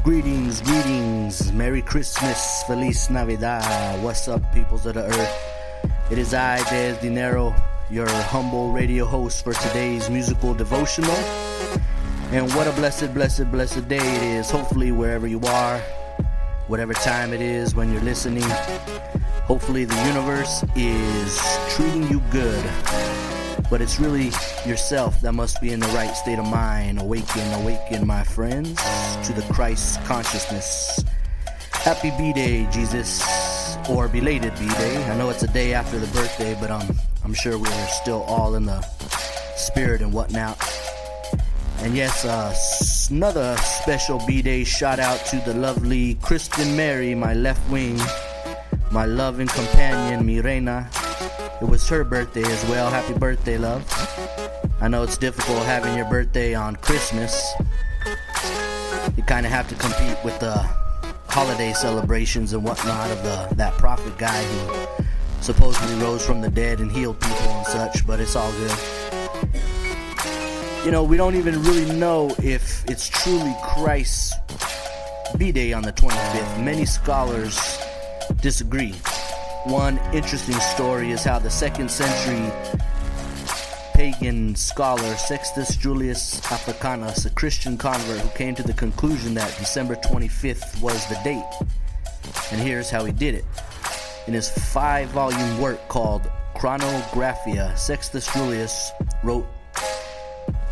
Greetings, Merry Christmas, Feliz Navidad. What's up, peoples of the earth? It is I, Des Dinero, your humble radio host for today's musical devotional. And what a blessed day it is. Hopefully, wherever you are, whatever time it is when you're listening, hopefully the universe is treating you good. But it's really yourself that must be in the right state of mind. Awaken, my friends, to the Christ consciousness. Happy B-Day, Jesus, or belated B-Day. I know it's a day after the birthday, but I'm sure we're still all in the spirit and whatnot. And yes, another special B-Day shout out to the lovely Kristen Mary, my left wing, my loving companion, mi reina. It was her birthday as well. Happy birthday, love. I know it's difficult having your birthday on Christmas. You kind of have to compete with the holiday celebrations and whatnot of that prophet guy who supposedly rose from the dead and healed people and such, but it's all good. You know, we don't even really know if it's truly Christ's B-Day on the 25th. Many scholars disagree. One interesting story is how the 2nd century pagan scholar Sextus Julius Africanus, a Christian convert who came to the conclusion that December 25th was the date. And here's how he did it. In his 5-volume work called Chronographia, Sextus Julius wrote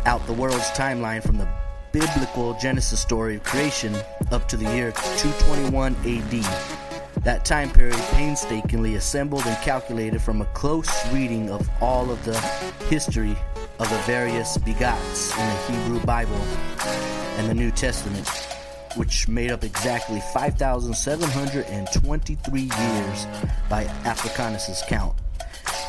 out the world's timeline from the biblical Genesis story of creation up to the year 221 AD. That time period painstakingly assembled and calculated from a close reading of all of the history of the various begots in the Hebrew Bible and the New Testament, which made up exactly 5,723 years by Africanus' count.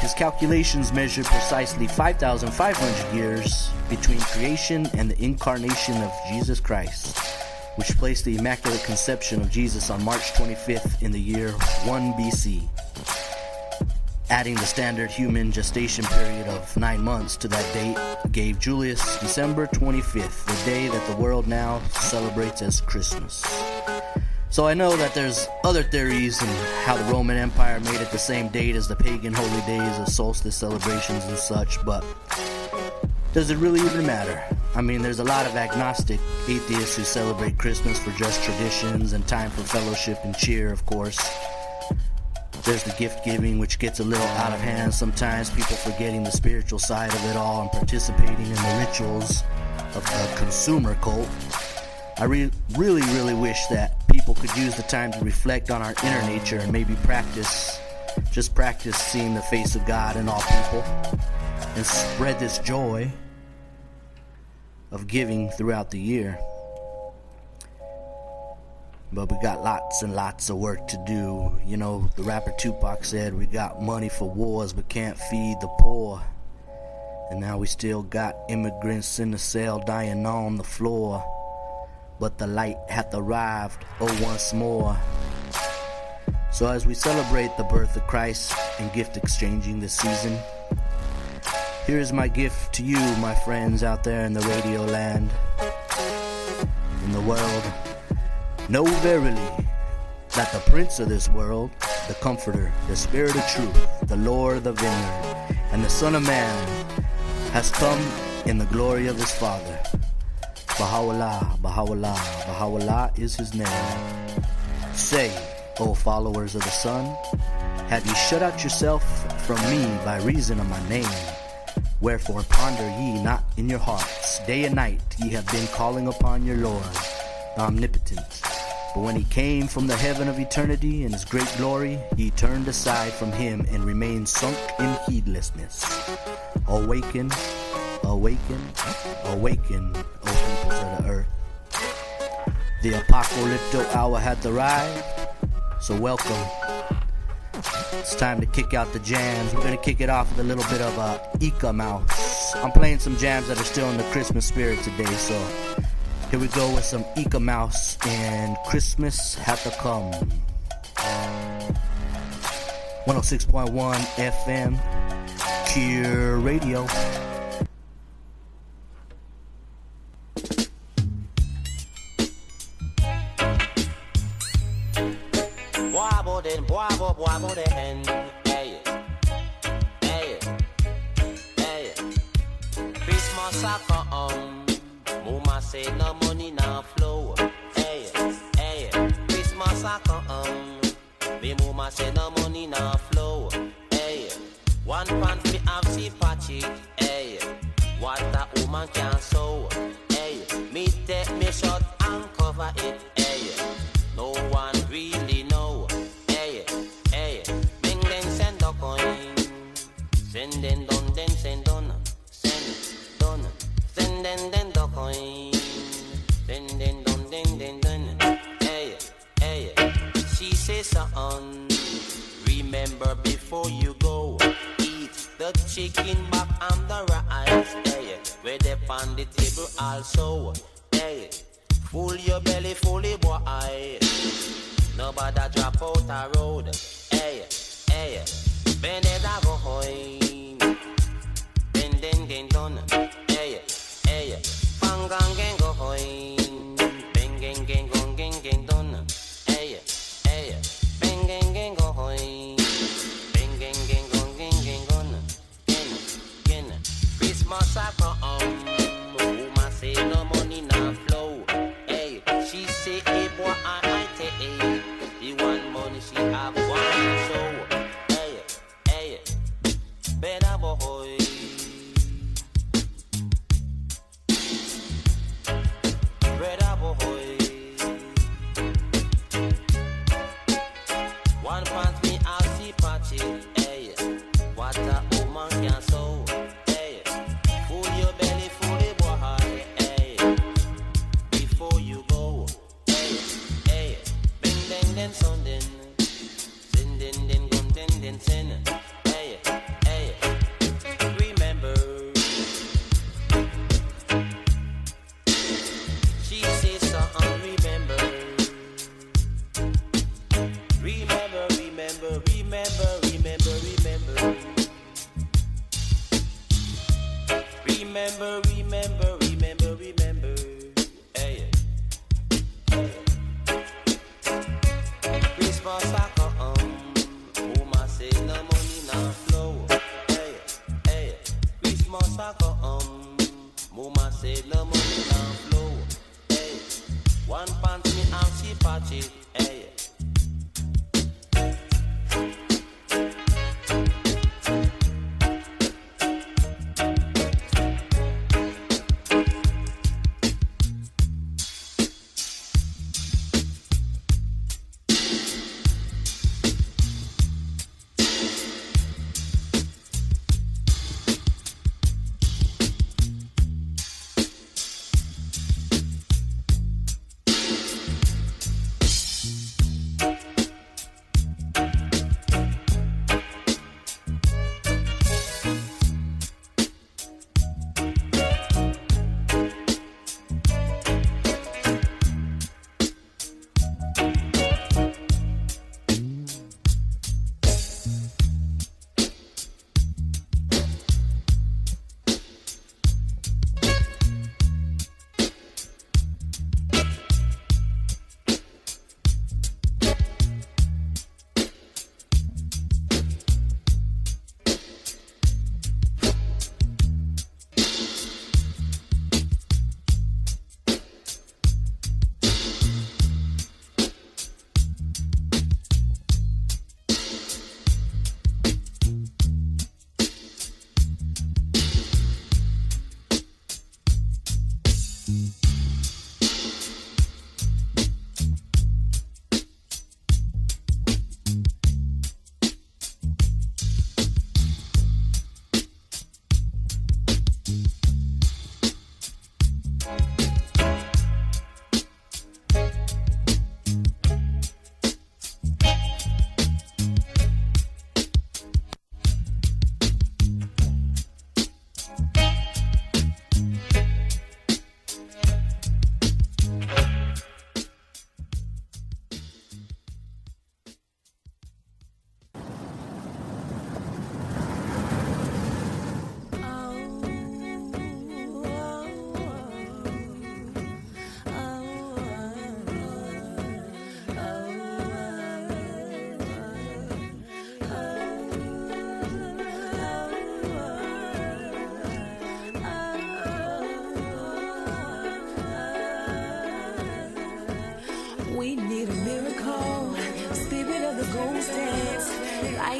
His calculations measured precisely 5,500 years between creation and the incarnation of Jesus Christ, which placed the Immaculate Conception of Jesus on March 25th in the year 1 BC. Adding the standard human gestation period of 9 months to that date gave Julius December 25th, the day that the world now celebrates as Christmas. So I know that there's other theories on how the Roman Empire made it the same date as the pagan holy days of solstice celebrations and such, but does it really even matter? I mean, there's a lot of agnostic atheists who celebrate Christmas for just traditions and time for fellowship and cheer, of course. There's the gift giving, which gets a little out of hand sometimes, people forgetting the spiritual side of it all and participating in the rituals of the consumer cult. I really wish that people could use the time to reflect on our inner nature and maybe practice seeing the face of God in all people and spread this joy of giving throughout the year. But we got lots and lots of work to do. You know, the rapper Tupac said, we got money for wars but can't feed the poor. And now we still got immigrants in the cell dying on the floor. But the light hath arrived, oh once more. So as we celebrate the birth of Christ and gift exchanging this season, here is my gift to you, my friends out there in the radio land, in the world. Know verily that the Prince of this world, the Comforter, the Spirit of truth, the Lord of the vineyard, and the Son of Man has come in the glory of his Father. Baha'u'llah, Baha'u'llah, Baha'u'llah is his name. Say, O followers of the Son, have ye shut out yourself from me by reason of my name? Wherefore ponder ye not in your hearts, day and night ye have been calling upon your Lord, the omnipotent. But when he came from the heaven of eternity in his great glory, ye turned aside from him and remained sunk in heedlessness. Awaken, awaken, awaken, O peoples of the earth. The apocalyptic hour hath arrived, so welcome. It's time to kick out the jams. We're going to kick it off with a little bit of Ika Mouse. I'm playing some jams that are still in the Christmas spirit today, so here we go with some Ika Mouse and Christmas Hath to Come. 106.1 FM, KURE Radio. Boabo den, boabo den. Hey, hey, hey. Christmas a come, mama say no money now flow. Hey, hey. Christmas a come, me mama say no money now flow. Hey, one pant me have see patchy. Hey, what a woman can sew. Hey, me take me shot and cover it. Hey, no one really know. Hey, hey, bing then send the coin. Send then done, then send done. Send done. Send then the coin. Send then done, then done. Hey, hey, she says son, remember before you go, eat the chicken back and the rice. Hey, where they on the table also. Hey, full your belly fully boy. Nobody drop out a road. Hey, hey, bend it a go hoin. Bend then done. Hey, hey, bang gang go hoin. Bang gang done. Hey, hey, bang gang go hoin. Bang gang gone. Gen. Christmas a come. Woman say no money now flow. Hey, she say hey boy I take. She want money, she have one show. Hey, hey, better boy. Better boy. One pants me out see patchy. Hey, what a woman can sew. Hey, full your belly, full the boy. Hey, before you go. Hey, hey. Then something, send then gun then send. Hey, hey, remember. She says something, remember. Remember. Hey, Christmas a come, woman say no money now flow. Hey, hey, Christmas a come, woman say no money now flow. Hey, one pants me and she patch it. Hey.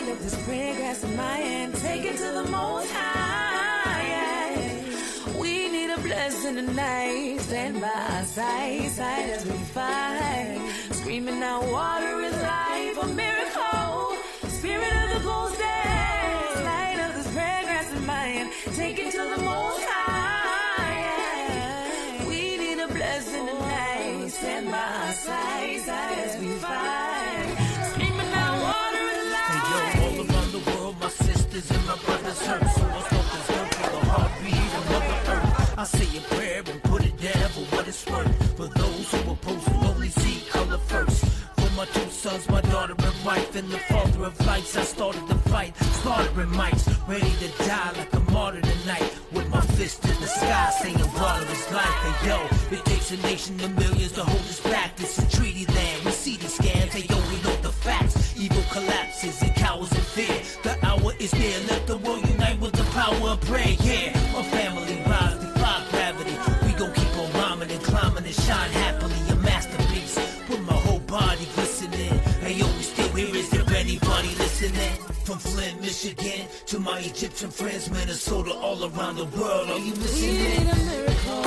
Light up this prayer grass in my hand, take it to the Most High. Yeah. We need a blessing tonight, stand by our side as we fight. Screaming out, water is life, a miracle. Spirit of the ghost days, light up this prayer grass in my hand, take it to the Most High. Yeah. We need a blessing tonight, stand by our side as we fight. Screaming out, water is life. Hey yo, all around the world, my sisters and my brothers hurt. So I spoke this word for the heartbeat of Mother Earth. I say a prayer and put it down for what it's worth. For those who oppose to only see color first. For my two sons, my daughter and wife, and the father of lights, I started the fight. Slaughtering mics, ready to die like a martyr tonight. With my fist in the sky, saying water is life. Hey yo, it takes a nation of millions to hold us back. This is treaty land, we see these scams. Hey yo, we know the facts. Evil collapses and cowers in fear. The hour is near, let the world unite with the power of prayer. Yeah, my family rise, defy gravity. We gon' keep on rhyming and climbing and shine happily. A masterpiece with my whole body glistening. Hey yo, we still here, is there anybody listening? From Flint, Michigan to my Egyptian friends, Minnesota, all around the world, are you We listening? need a miracle,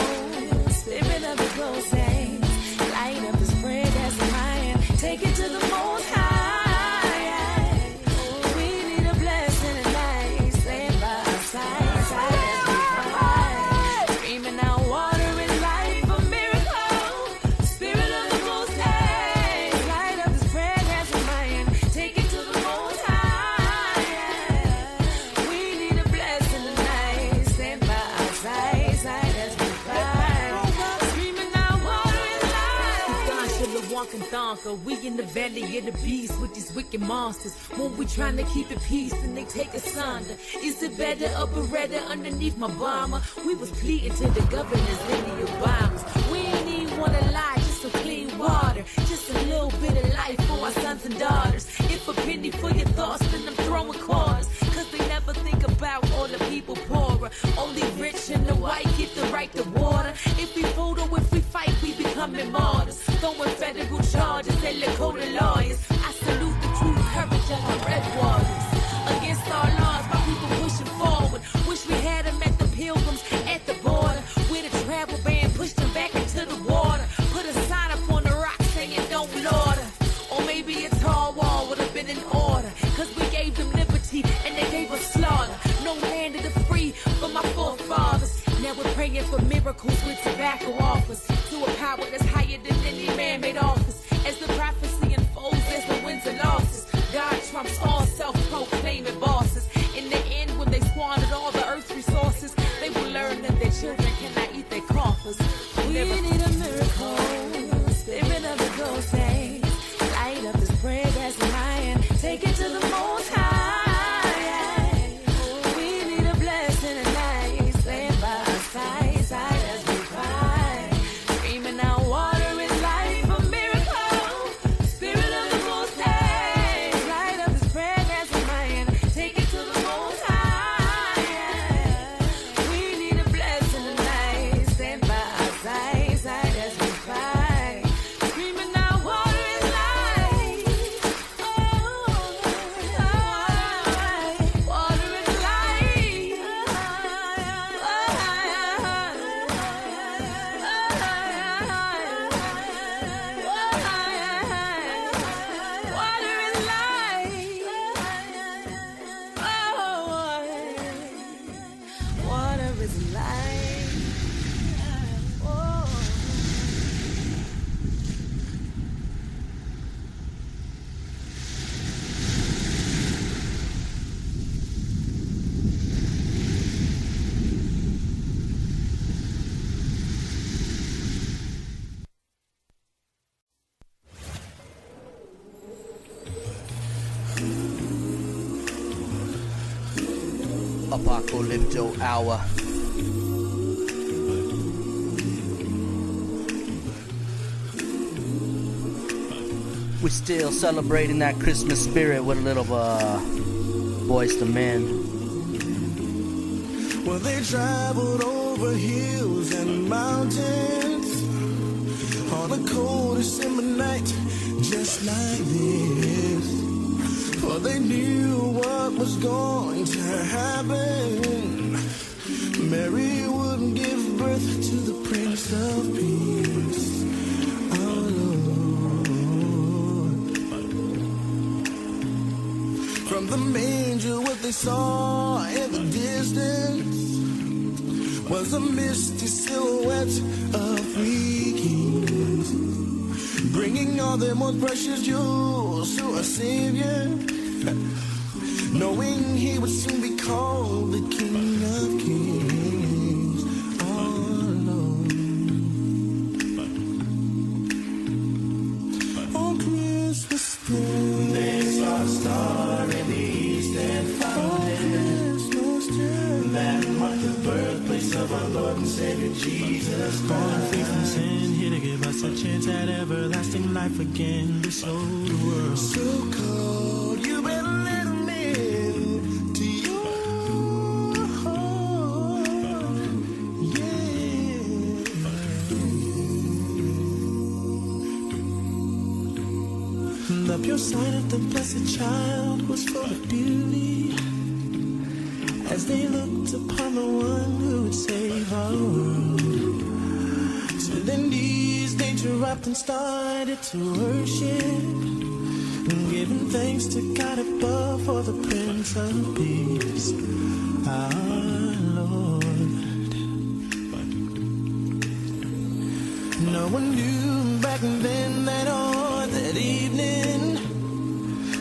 spirit of the ghost days, light up this prayer that's in my hand, take it to the Most High. Yeah. We need a blessing tonight, stand by our side as we fight. Screaming out, water is life, a miracle. Spirit of the ghost days, light up this prayer that's in my hand, take it to the Most High. Yeah. We need a blessing tonight, stand by our side as we fight. Screaming out, water is life. We in the valley of the beast with these wicked monsters. When we trying to keep it peace and they take us under. Is it better up or redder underneath my bomber? We was pleading to the governors in the Obamas. We ain't even wanna lie, just some clean water, just a little bit of life for our sons and daughters. If a penny for your thoughts, then I'm throwing quarters. Cause they never think about all the people poorer. Only rich and the white get the right to water. If we vote or if we fight, we becoming martyrs. Throwing federal charges, they look cold to lawyers. I salute the true courage of our red warriors. Against our laws, my people pushing forward. Wish we had them at the pilgrims at the border. With a travel ban, pushed them back into the water. Put a sign up on the rock saying don't lauder. Or maybe a tall wall would have been in order. Cause we gave them liberty and they gave us slaughter. No land of the free for my forefathers. Now we're praying for miracles with tobacco offers. To a power that's higher than any man-made office. As the prophecy unfolds, as the wins and losses, God trumps all self-proclaiming bosses. In the end, when they squandered all the earth's resources, they will learn that their children cannot eat their coffers. We need a miracle, spirit of the ghost days, light up this prayer that's in my hand, take it to the Most High. Yeah. We need a blessing tonight, stand by our side as we fight. Screaming out, water is life, a miracle. Spirit of the ghost days, light up this prayer that's in my hand, take it to the Most High. Yeah. We need a blessing tonight, stand by our side as we fight. Screaming out, water is life. Water is life. Water is life. Water is life. Oh. Apocalypto hour. We're still celebrating that Christmas spirit with a little Boys to Men. Well, they traveled over hills and mountains on a cold December night, just like this. for they knew what was going to happen. Mary would give birth to the Prince of Peace, our Lord. From the manger, what they saw in the distance was a misty silhouette of three kings, bringing all their most precious jewels to our Savior, knowing he would soon be called the King of Kings, our Lord. On Christmas Day, they saw a star in the east and found it. That marked the birthplace of our Lord and Savior Jesus Christ. Born free from sin, here to give us a chance at everlasting life again. To show the world so cold, you better let him in to your heart. Yeah. The pure sight of the blessed child was full of beauty, as they looked upon the one who would save our world. To their knees they dropped and started to worship, giving thanks to God above for the Prince of Peace, our Lord. No one knew back then that on that evening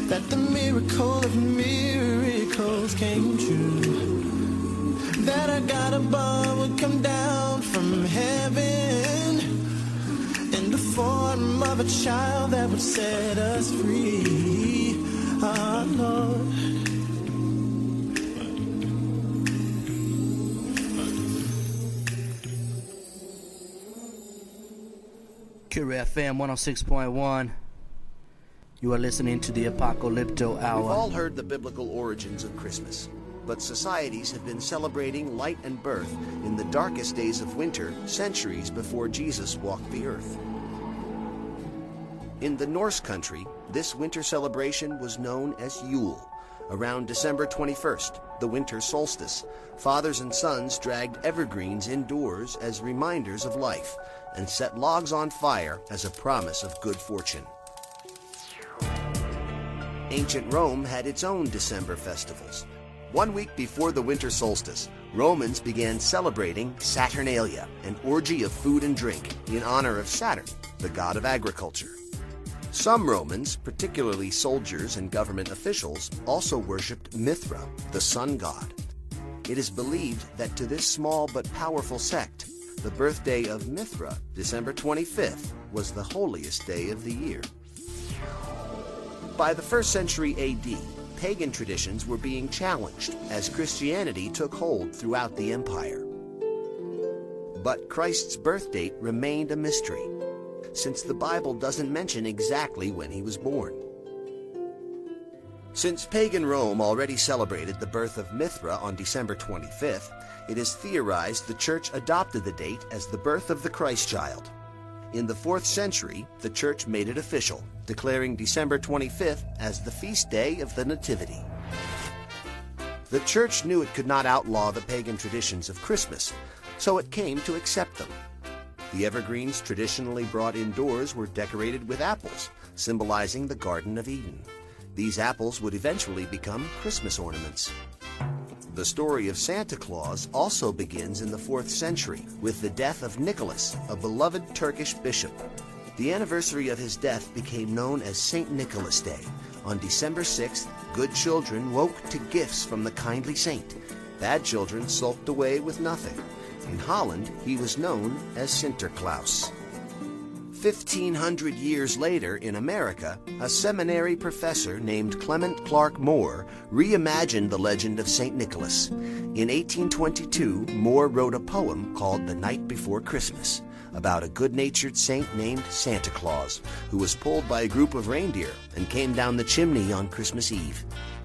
that the miracle of miracles came true, that our God above would come down from heaven in the form of a child that would set us free, our Lord. KURE FM 106.1. You are listening to the Apocalypto Hour. We've all heard the biblical origins of Christmas, but societies have been celebrating light and birth in the darkest days of winter centuries before Jesus walked the earth. In the Norse country, this winter celebration was known as Yule. Around December 21st, the winter solstice, fathers and sons dragged evergreens indoors as reminders of life and set logs on fire as a promise of good fortune. Ancient Rome had its own December festivals. 1 week before the winter solstice, Romans began celebrating Saturnalia, an orgy of food and drink in honor of Saturn, the god of agriculture. Some Romans, particularly soldiers and government officials, also worshipped Mithra, the sun god. It is believed that to this small but powerful sect, the birthday of Mithra, December 25th, was the holiest day of the year. By the 1st century AD, pagan traditions were being challenged as Christianity took hold throughout the empire. But Christ's birth date remained a mystery, since the Bible doesn't mention exactly when he was born. Since pagan Rome already celebrated the birth of Mithra on December 25th, it is theorized the church adopted the date as the birth of the Christ child. In the 4th century, the church made it official, declaring December 25th as the feast day of the Nativity. The church knew it could not outlaw the pagan traditions of Christmas, so it came to accept them. The evergreens traditionally brought indoors were decorated with apples, symbolizing the Garden of Eden. These apples would eventually become Christmas ornaments. The story of Santa Claus also begins in the 4th century with the death of Nicholas, a beloved Turkish bishop. The anniversary of his death became known as St. Nicholas Day. On December 6th, good children woke to gifts from the kindly saint. Bad children sulked away with nothing. In Holland, he was known as Sinterklaas. 1,500 years later in America, a seminary professor named Clement Clark Moore reimagined the legend of St. Nicholas. In 1822, Moore wrote a poem called The Night Before Christmas about a good-natured saint named Santa Claus, who was pulled by a group of reindeer and came down the chimney on Christmas Eve.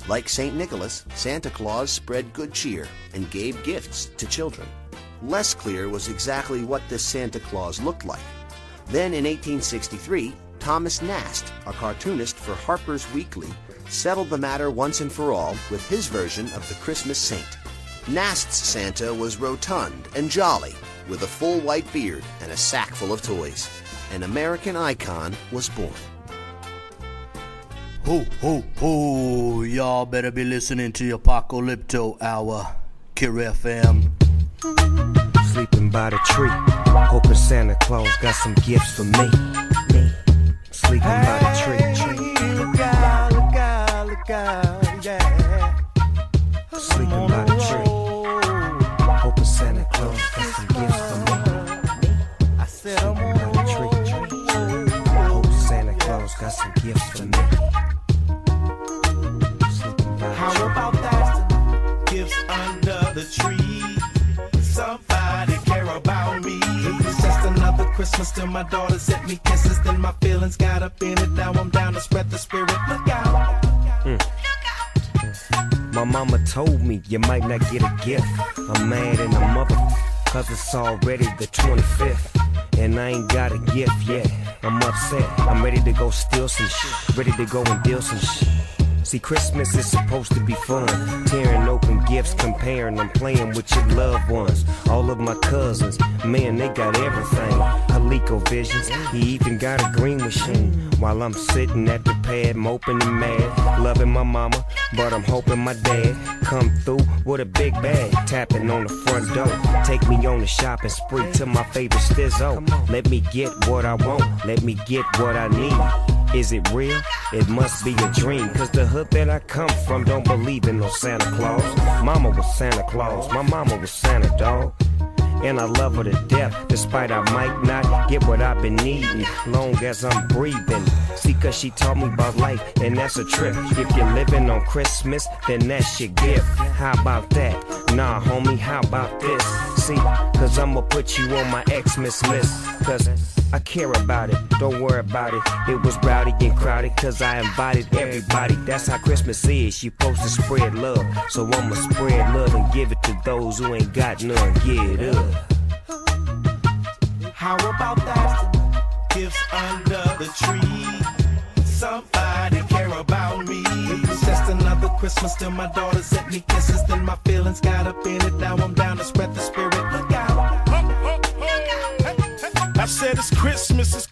Like St. Nicholas, Santa Claus spread good cheer and gave gifts to children. Less clear was exactly what this Santa Claus looked like. Then in 1863, Thomas Nast, a cartoonist for Harper's Weekly, settled the matter once and for all with his version of the Christmas Saint. Nast's Santa was rotund and jolly, with a full white beard and a sack full of toys. An American icon was born. Ho, ho, ho, y'all better be listening to your Apocalypto Hour, KURE FM. Sleeping by the tree, hoping Santa Claus got some gifts for me. Sleeping by the tree. Look out, look out, look out, yeah. Sleeping by the tree, hoping Santa Claus got some gifts for me. I said I'm Sleeping by the tree, hoping Santa Claus got some gifts for me. Sleeping by the How tree. about that? Gifts under the tree. Somebody care about me. It was just another Christmas till my daughter sent me kisses. Then my feelings got up in it. Now I'm down to spread the spirit. Look out. My mama told me you might not get a gift. I'm mad in the mother, cause it's already the 25th. And I ain't got a gift yet. I'm upset. I'm ready to go steal some shit. Ready to go and deal some shit. See, Christmas is supposed to be fun. Tearing open gifts, comparing them, playing with your loved ones. All of my cousins, man, they got everything. ColecoVisions, he even got a green machine. While I'm sitting at the pad, moping and mad. Loving my mama, but I'm hoping my dad come through with a big bag. Tapping on the front door, take me on the shopping spree to my favorite stizzo. Let me get what I want, let me get what I need. Is it real? It must be a dream. Cause the hood that I come from don't believe in no Santa Claus. Mama was Santa Claus, my mama was Santa, dog. And I love her to death, despite I might not get what I've been needing, long as I'm breathing. See, cause she taught me about life, and that's a trip. If you're living on Christmas, then that's your gift. How about that? Nah, homie, how about this? See, cause I'ma put you on my Xmas list. Cause I care about it, don't worry about it. It was rowdy and crowded, cause I invited everybody. That's how Christmas is, you supposed to spread love. So I'ma spread love and give it to those who ain't got none. Get up. How about that? Gifts under the tree. Somebody care about me. It was just another Christmas till my daughter sent me kisses. Then my feelings got up in it. Now I'm down to spread the spirit. Look out. I said it's Christmas,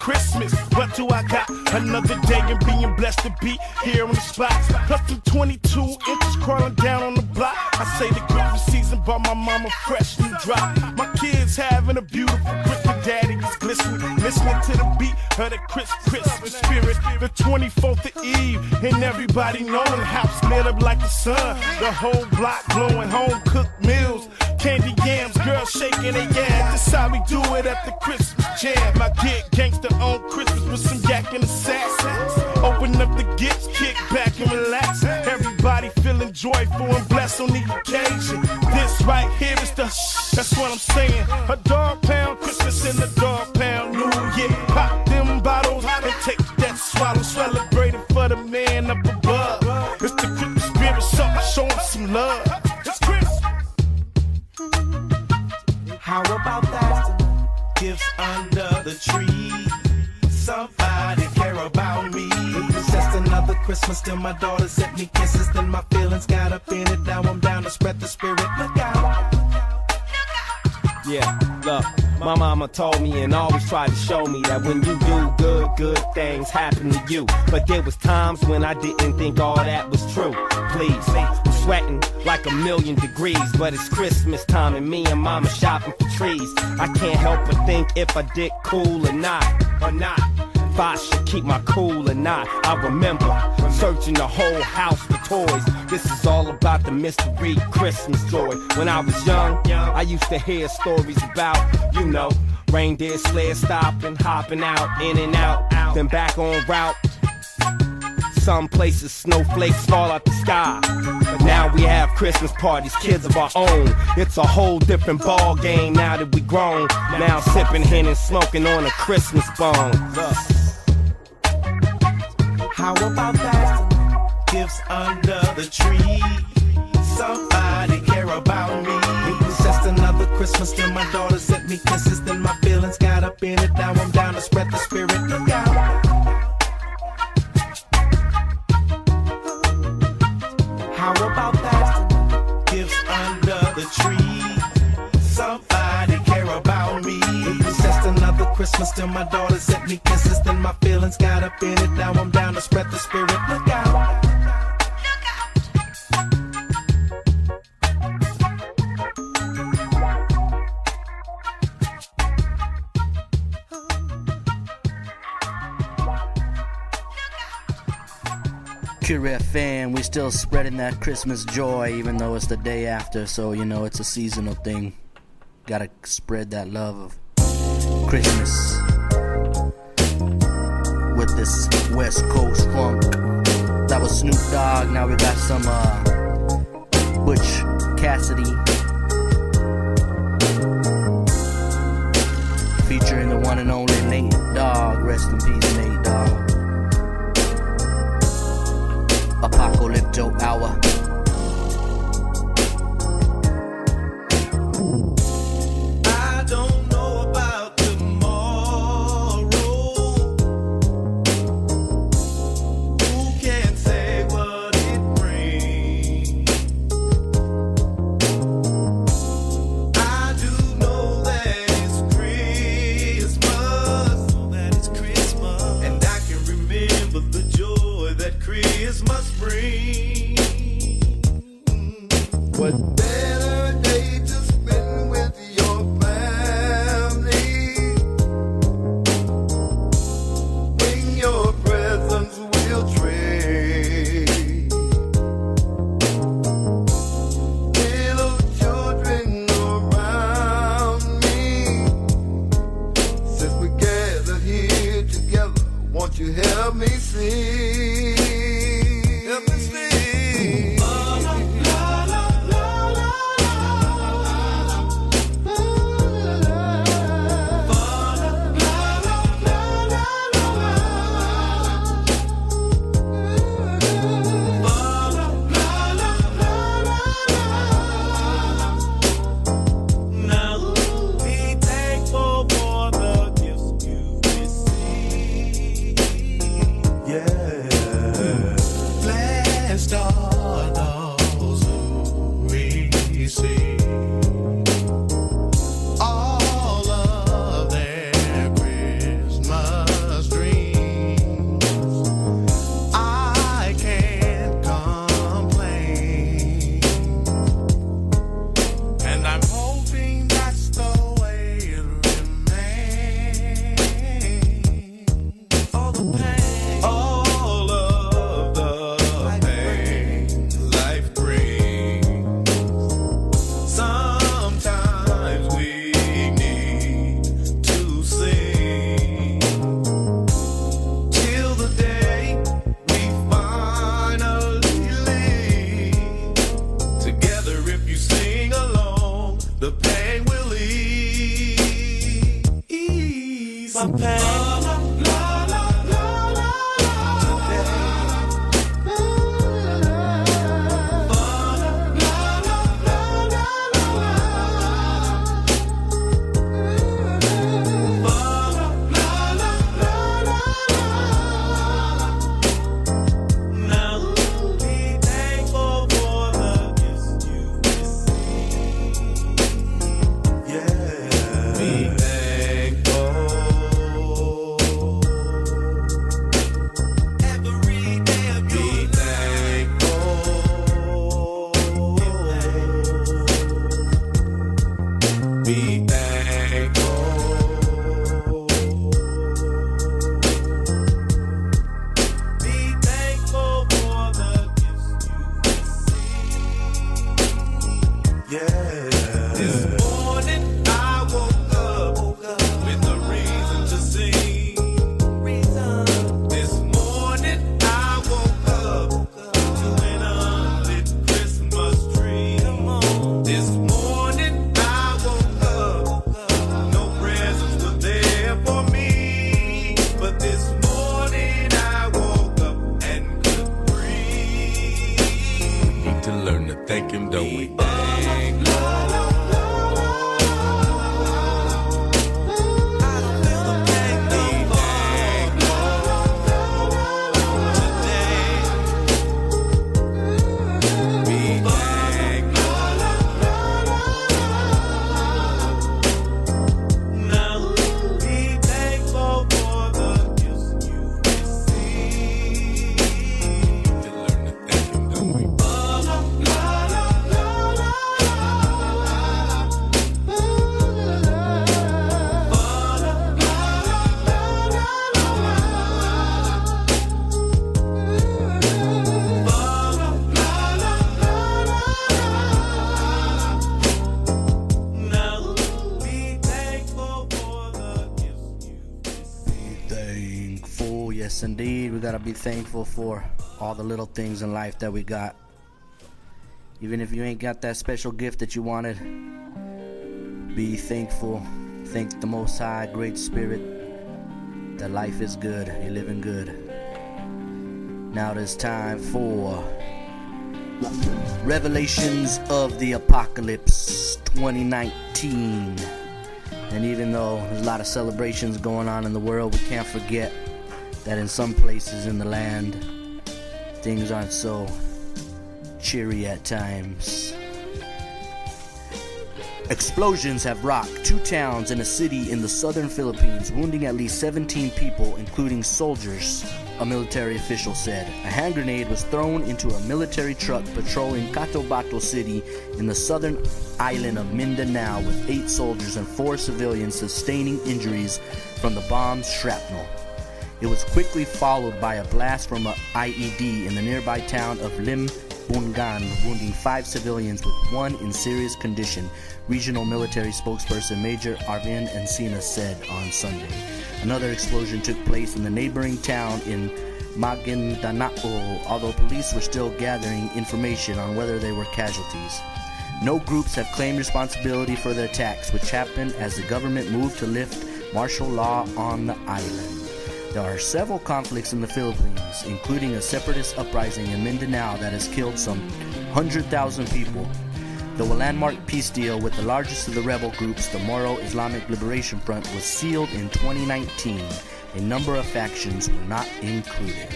what do I got? Another day and being blessed to be here on the spot. Plus the 22 inches crawling down on the block. I say the Christmas season bought my mama fresh new drop. My kids having a beautiful Christmas, daddy is glistening, listening to the beat of the Christmas spirit. The 24th of Eve, and everybody knowing house lit up like the sun. The whole block glowing, home cooked meals, candy yams, girls shaking their ass. That's how we do it at the Christmas jam. I get gangster on Christmas with some yak in the sack. Open up the gifts, kick back and relax. Everybody feeling joyful and blessed on the occasion. This right here is the that's what I'm saying. A dog pound Christmas and a dog pound New Year. Pop them bottles and take that swallow. Celebrating for the man up above. It's the Christmas spirit, so show him some love. It's Christmas. How about that? Gifts under the tree. Somebody care about me. It was just another Christmas till my daughter sent me kisses. Then my feelings got up in it. Now I'm down to spread the spirit. Look out. Yeah, look, my mama told me and always tried to show me that when you do good things happen to you. But there was times when I didn't think all that was true. Please, I'm sweating like 1,000,000 degrees, but it's Christmas time and me and mama shopping for trees. I can't help but think if I did cool or not. If I should keep my cool or not. I remember searching the whole house for toys. This is all about the mystery Christmas joy. When I was young, I used to hear stories about, you know, reindeer sled stopping, hopping out, in and out, then back on route. Some places snowflakes fall out the sky, but now we have Christmas parties, kids of our own. It's a whole different ball game now that we grown. Now sipping hen and smoking on a Christmas bone. How about that? Gifts under the tree. Somebody care about me. It was just another Christmas till my daughter sent me kisses. Then my feelings got up in it. Now I'm down to spread the spirit. Look out. Christmas till my daughter sent me kisses. Then my feelings got up in it. Now I'm down to spread the spirit. Look out. KURE fan, we still spreading that Christmas joy even though it's the day after, so you know it's a seasonal thing. Gotta spread that love of Christmas with this West Coast funk. That was Snoop Dogg. Now we got some Butch Cassidy featuring the one and only Nate Dogg. Rest in peace, Nate Dogg. Apocalypto Hour. I don't know about tomorrow. Who can say what it brings? I do know that it's Christmas, and I can remember the joy that Christmas brings. What better day to spend with your family? Bring your presents, we'll trade. Little children around me, since we gathered here together, won't you help me sing? Help me sing. Now be thankful for the gifts you've received. Yeah. Blessed are those who receive all of their Christmas dreams. I can't complain, and I'm hoping that's the way it remains. All the pain, all of the pain life brings. Sometimes we need to sing till the day we finally leave. Together, if you sing along, the pain will ease. My pain. Now be thankful for the gifts you've received. Yeah. Be thankful. Yes, indeed. We gotta be thankful for all the little things in life that we got. Even if you ain't got that special gift that you wanted, be thankful. Thank the Most High, Great Spirit, that life is good. You're living good. Now it is time for Revelations of the Apocalypse 2019. And even though there's a lot of celebrations going on in the world, we can't forget that in some places in the land, things aren't so cheery at times. Explosions have rocked 2 towns and a city in the southern Philippines, wounding at least 17 people, including soldiers, a military official said. A hand grenade was thrown into a military truck patrolling Cotabato City in the southern island of Mindanao, with 8 soldiers and 4 civilians sustaining injuries from the bomb's shrapnel. It was quickly followed by a blast from an IED in the nearby town of Limbungan, wounding 5 civilians with 1 in serious condition, regional military spokesperson Major Arvin Encina said on Sunday. Another explosion took place in the neighboring town in Maguindanao, although police were still gathering information on whether they were casualties. No groups have claimed responsibility for the attacks, which happened as the government moved to lift martial law on the island. There are several conflicts in the Philippines, including a separatist uprising in Mindanao that has killed some 100,000 people. Though a landmark peace deal with the largest of the rebel groups, the Moro Islamic Liberation Front, was sealed in 2019, a number of factions were not included.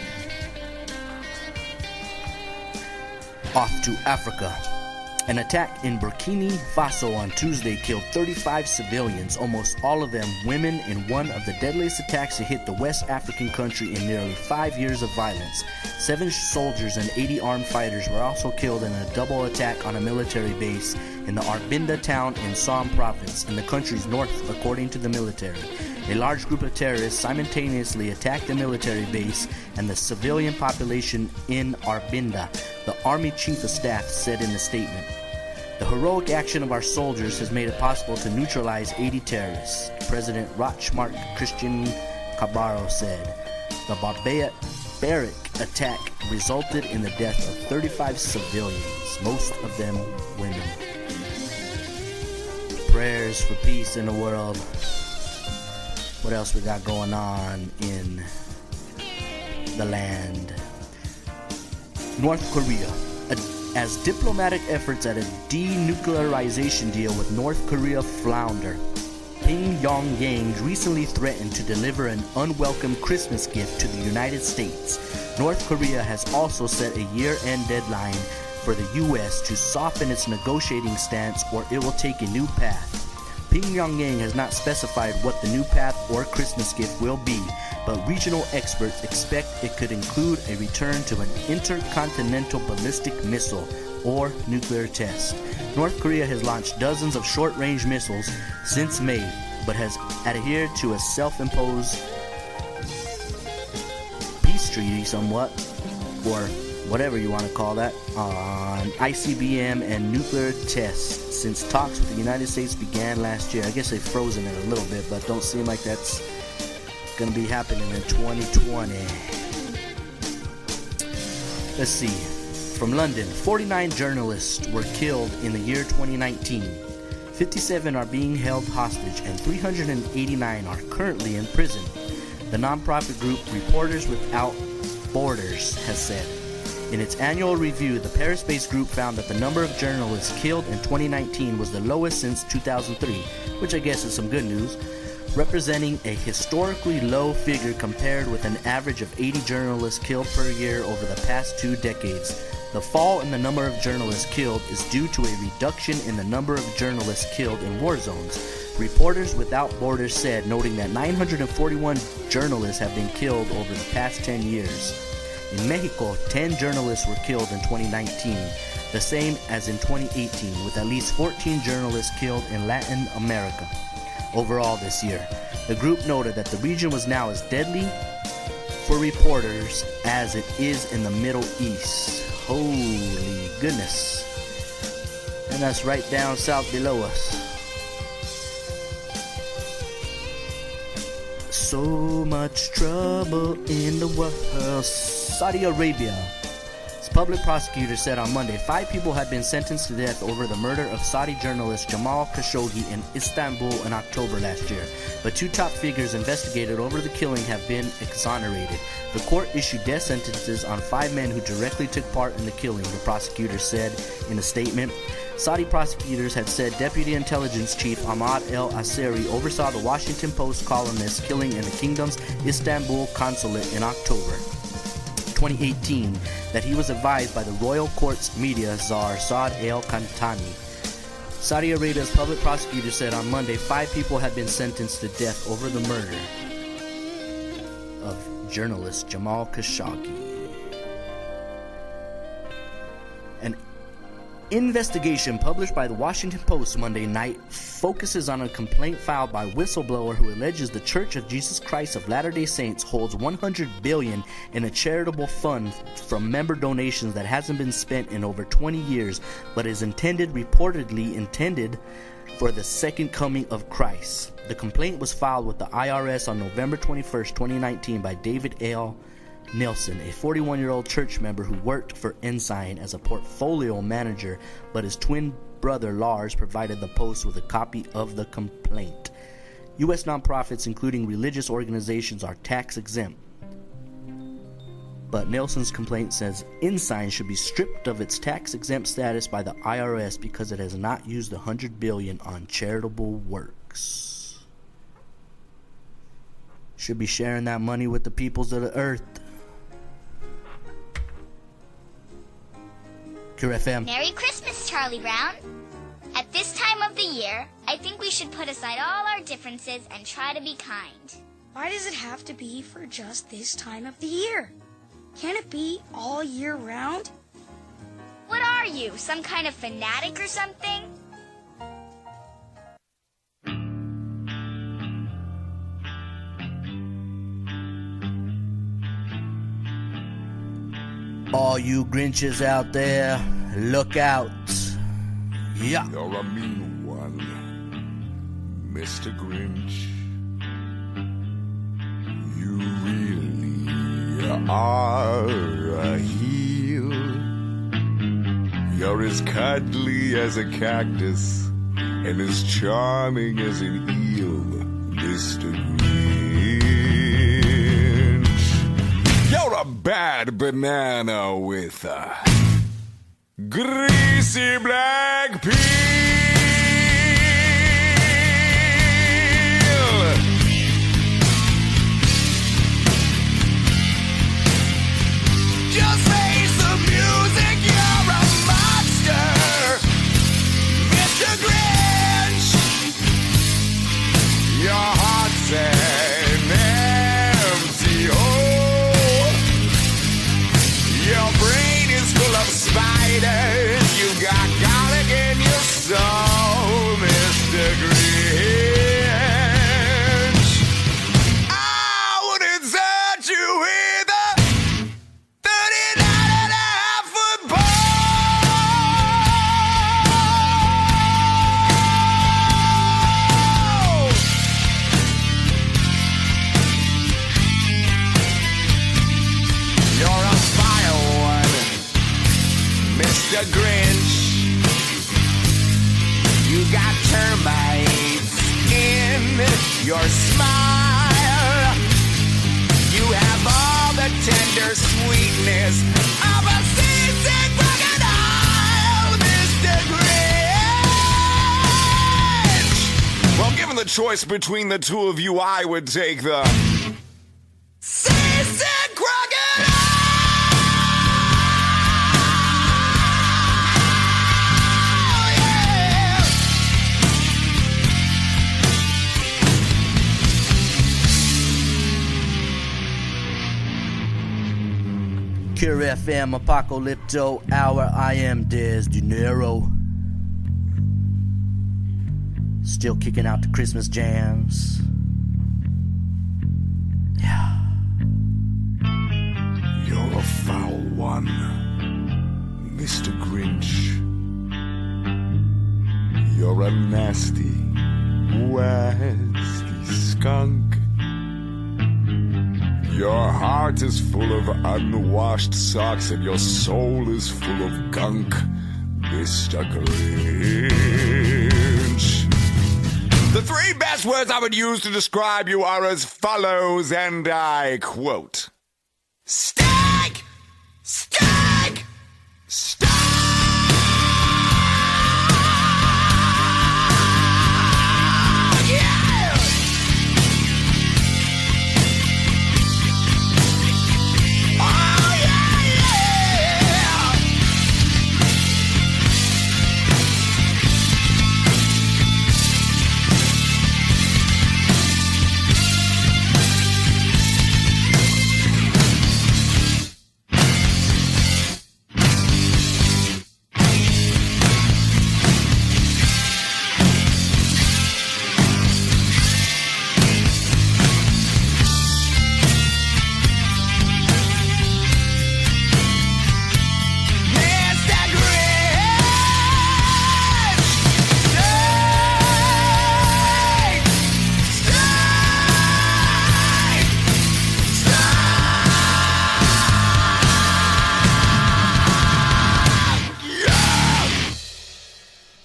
Off to Africa. An attack in Burkina Faso on Tuesday killed 35 civilians, almost all of them women, in one of the deadliest attacks to hit the West African country in nearly 5 years of violence. 7 soldiers and 80 armed fighters were also killed in a double attack on a military base in the Arbinda town in Som province, in the country's north, according to the military. A large group of terrorists simultaneously attacked the military base and the civilian population in Arbinda, the Army Chief of Staff said in a statement. The heroic action of our soldiers has made it possible to neutralize 80 terrorists, President Rochmark Christian Cabarro said. The barbaric attack resulted in the death of 35 civilians, most of them women. Prayers for peace in the world. What else we got going on in the land? North Korea. As diplomatic efforts at a denuclearization deal with North Korea flounder, Pyongyang recently threatened to deliver an unwelcome Christmas gift to the United States. North Korea has also set a year-end deadline for the U.S. to soften its negotiating stance, or it will take a new path. Pyongyang has not specified what the new path or Christmas gift will be, but regional experts expect it could include a return to an intercontinental ballistic missile or nuclear test. North Korea has launched dozens of short-range missiles since May, but has adhered to a self-imposed peace treaty somewhat, or whatever you want to call that, on ICBM and nuclear tests since talks with the United States began last year. I guess they've frozen it a little bit, but don't seem like that's going to be happening in 2020. Let's see. From London, 49 journalists were killed in the year 2019. 57 are being held hostage and 389 are currently in prison. The nonprofit group Reporters Without Borders has said. In its annual review, the Paris-based group found that the number of journalists killed in 2019 was the lowest since 2003, which I guess is some good news, representing a historically low figure compared with an average of 80 journalists killed per year over the past 2 decades. The fall in the number of journalists killed is due to a reduction in the number of journalists killed in war zones. Reporters Without Borders said, noting that 941 journalists have been killed over the past 10 years. In Mexico, 10 journalists were killed in 2019, the same as in 2018, with at least 14 journalists killed in Latin America. Overall this year, the group noted that the region was now as deadly for reporters as it is in the Middle East. Holy goodness. And that's right down south below us. so much trouble in the world. Saudi Arabia. Public prosecutor said on Monday 5 people had been sentenced to death over the murder of Saudi journalist Jamal Khashoggi in Istanbul in October last year, but 2 top figures investigated over the killing have been exonerated. The court issued death sentences on 5 men who directly took part in the killing, the prosecutor said in a statement. Saudi prosecutors had said Deputy Intelligence Chief Ahmad El-Asiri oversaw the Washington Post columnist killing in the kingdom's Istanbul consulate in October 2018, that he was advised by the royal court's media czar Saud al-Kantani. Saudi Arabia's public prosecutor said on Monday 5 people had been sentenced to death over the murder of journalist Jamal Khashoggi. An investigation published by the Washington Post Monday night focuses on a complaint filed by a whistleblower who alleges the Church of Jesus Christ of Latter-day Saints holds $100 billion in a charitable fund from member donations that hasn't been spent in over 20 years, but is reportedly intended for the second coming of Christ. The complaint was filed with the IRS on November 21st, 2019 by David L. Nelson, a 41-year-old church member who worked for Ensign as a portfolio manager, but his twin brother Lars provided the Post with a copy of the complaint. U.S. nonprofits, including religious organizations, are tax exempt, but Nelson's complaint says Ensign should be stripped of its tax exempt status by the IRS because it has not used $100 billion on charitable works. Should be sharing that money with the peoples of the earth. KURE FM. Merry Christmas, Charlie Brown. At this time of the year, I think we should put aside all our differences and try to be kind. Why does it have to be for just this time of the year? Can't it be all year round? What are you, some kind of fanatic or something? All you Grinches out there, look out. Yeah. You're a mean one, Mr. Grinch. You really are a heel. You're as cuddly as a cactus and as charming as an eel, Mr. Grinch. You're a bad banana with a greasy black peel. Just face the music, you're a monster, Mr. Grinch. Your heart's an empty hole. Your brain is full of spiders. You got garlic in your soul, Mr. Grinch. I wouldn't touch you with a 39.5-foot pole. You're a vile one, Mr. Grinch. You got termites in your smile. You have all the tender sweetness of a seasick crocodile, Mr. Grinch. Well, given the choice between the two of you, I would take the seasick crocodile. KURE FM, Apocalypto Hour. I am Des Dinero. Still kicking out the Christmas jams. Yeah. You're a foul one, Mr. Grinch. You're a nasty, wasty skunk. Your heart is full of unwashed socks and your soul is full of gunk, Mr. Grinch. The three best words I would use to describe you are as follows, and I quote: Stag! Stag! Stag!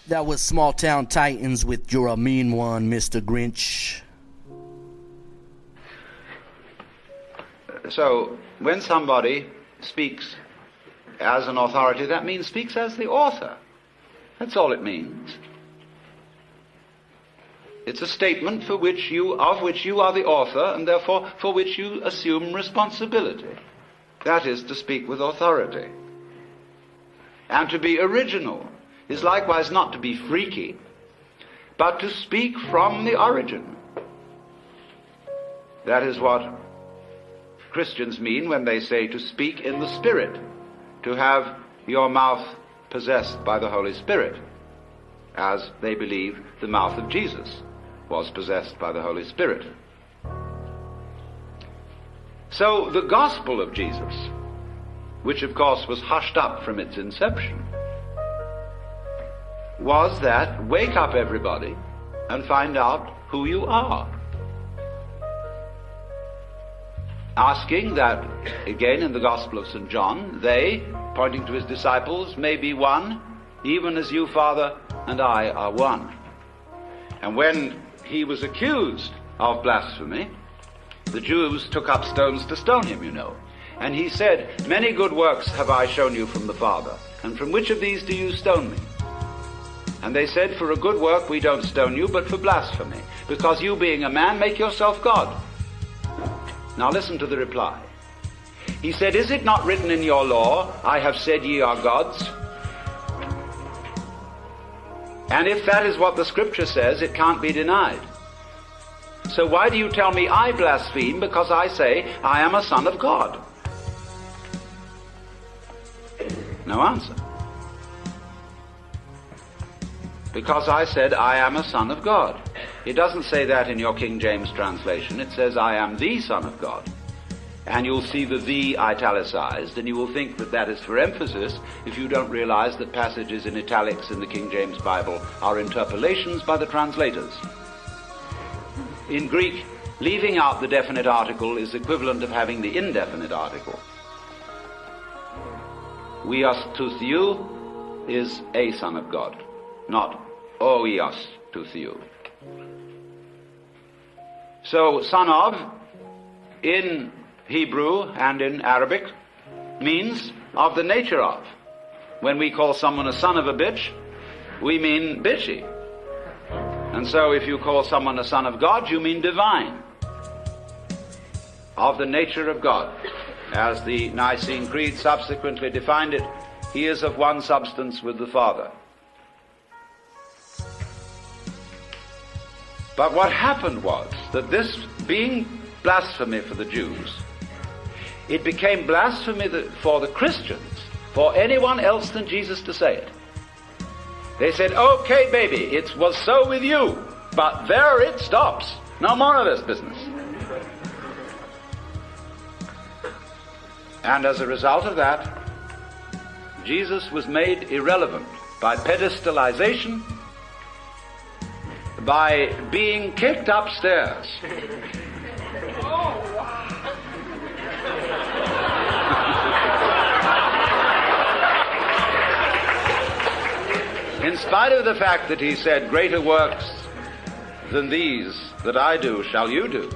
That was Small Town Titans with You're a Mean One, Mr. Grinch. So, when somebody speaks as an authority, that means speaks as the author. That's all it means. It's a statement of which you are the author, and therefore for which you assume responsibility. That is to speak with authority. And to be original is likewise not to be freaky, but to speak from the origin. That is what Christians mean when they say to speak in the Spirit, to have your mouth possessed by the Holy Spirit, as they believe the mouth of Jesus was possessed by the Holy Spirit. So the gospel of Jesus, which of course was hushed up from its inception, was that wake up everybody and find out who you are. Asking that, again in the Gospel of St. John, they, pointing to his disciples, may be one, even as you, Father, and I are one. And when he was accused of blasphemy, the Jews took up stones to stone him, you know. And he said, many good works have I shown you from the Father, and from which of these do you stone me? And they said, for a good work we don't stone you, but for blasphemy, because you being a man make yourself God. Now listen to the reply. He said, is it not written in your law, I have said ye are gods? And if that is what the scripture says, it can't be denied. So why do you tell me I blaspheme because I say I am a son of God? No answer. Because I said I am a son of God. It doesn't say that in your King James translation. It says I am the Son of God. And you'll see the italicized, and you will think that that is for emphasis if you don't realize that passages in italics in the King James Bible are interpolations by the translators. In Greek, leaving out the definite article is equivalent of having the indefinite article. Weos to theou is a son of God, not oios to theou. So, son of, in Hebrew and in Arabic, means of the nature of. When we call someone a son of a bitch, we mean bitchy. And so if you call someone a son of God, you mean divine. Of the nature of God. As the Nicene Creed subsequently defined it, he is of one substance with the Father. But what happened was that this being blasphemy for the Jews, it became blasphemy for the Christians, for anyone else than Jesus to say it. They said, okay, baby, it was so with you, but there it stops. No more of this business. And as a result of that, Jesus was made irrelevant by pedestalization, by being kicked upstairs. spite of the fact that he said, greater works than these that I do shall you do.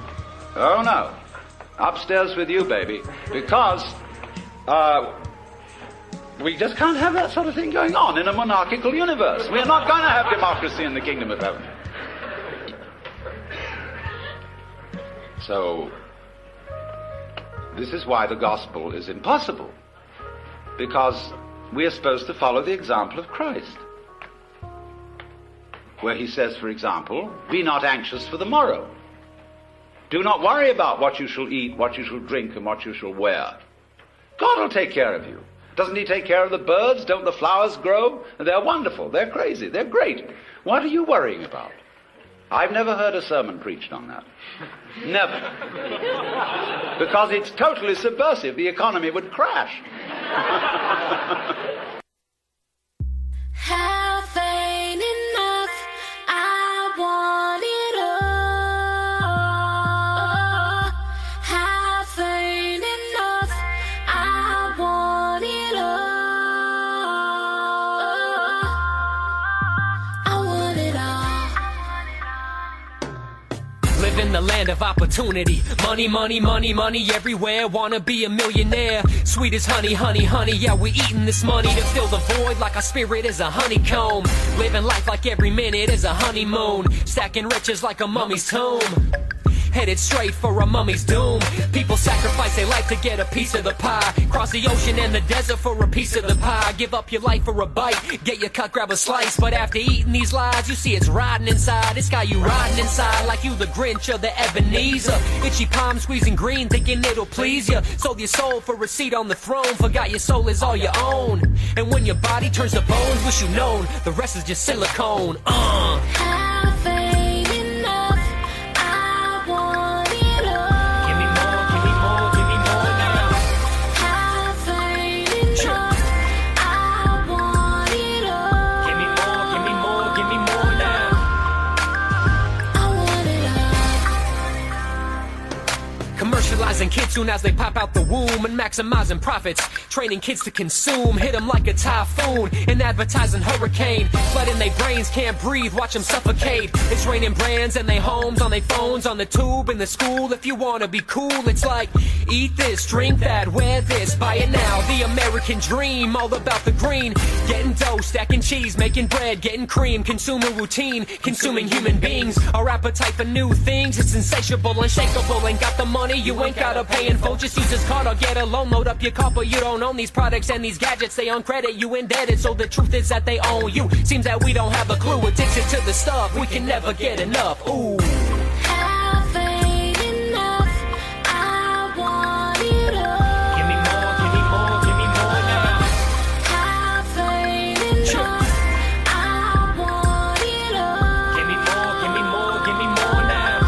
Oh no. Upstairs with you, baby. Because we just can't have that sort of thing going on in a monarchical universe. We're not going to have democracy in the kingdom of heaven. So, this is why the gospel is impossible. Because we are supposed to follow the example of Christ. Where he says, for example, be not anxious for the morrow. Do not worry about what you shall eat, what you shall drink, and what you shall wear. God will take care of you. Doesn't he take care of the birds? Don't the flowers grow? They're wonderful. They're crazy. They're great. What are you worrying about? I've never heard a sermon preached on that. Never. Because it's totally subversive. The economy would crash. Half ain't enough. I want it all. Half ain't enough. I want it all. I want it all. Live in the land of opportunity. Money, money, money, money everywhere. Wanna be a millionaire. Sweet as honey, honey, honey. Yeah, we eating this money to fill the void like our spirit is a honeycomb. Living life like every minute is a honeymoon. Stacking riches like a mummy's tomb. Headed straight for a mummy's doom. People sacrifice their life to get a piece of the pie. Cross the ocean and the desert for a piece of the pie. Give up your life for a bite. Get your cut, grab a slice. But after eating these lies, you see it's rotting inside. It's got you rotting inside like you the Grinch or the Ebenezer. Itchy palm squeezing green, thinking it'll please you. Sold your soul for a seat on the throne. Forgot your soul is all your own. And when your body turns to bones, wish you known the rest is just silicone. Half ain't enough. I want it all. Give me more, give me more, give me more now. Half ain't enough. I want it all. Give me more, give me more, give me more now. I want it all. Commercializing kids soon as they pop out the womb and maximizing profits. Training kids to consume, hit them like a typhoon. An advertising hurricane, flooding their brains, can't breathe, watch them suffocate. It's raining brands and they homes, on their phones, on the tube, in the school. If you wanna be cool, it's like, eat this, drink that, wear this, buy it now. The American dream, all about the green. Getting dough, stacking cheese, making bread, getting cream. Consuming routine, consuming human beings. Our appetite for new things, it's insatiable, unshakable. Ain't got the money, you ain't gotta pay in full. Just use this card or get a loan, load up your car, but you don't own these products and these gadgets. They on credit, you indebted, so the truth is that they own you. Seems that we don't have a clue, addicted to the stuff, we can never get enough. Ooh. Half ain't enough. I want it all. Give me more, give me more, give me more now. Half ain't enough. I want it all. Give me more, give me more, give me more now.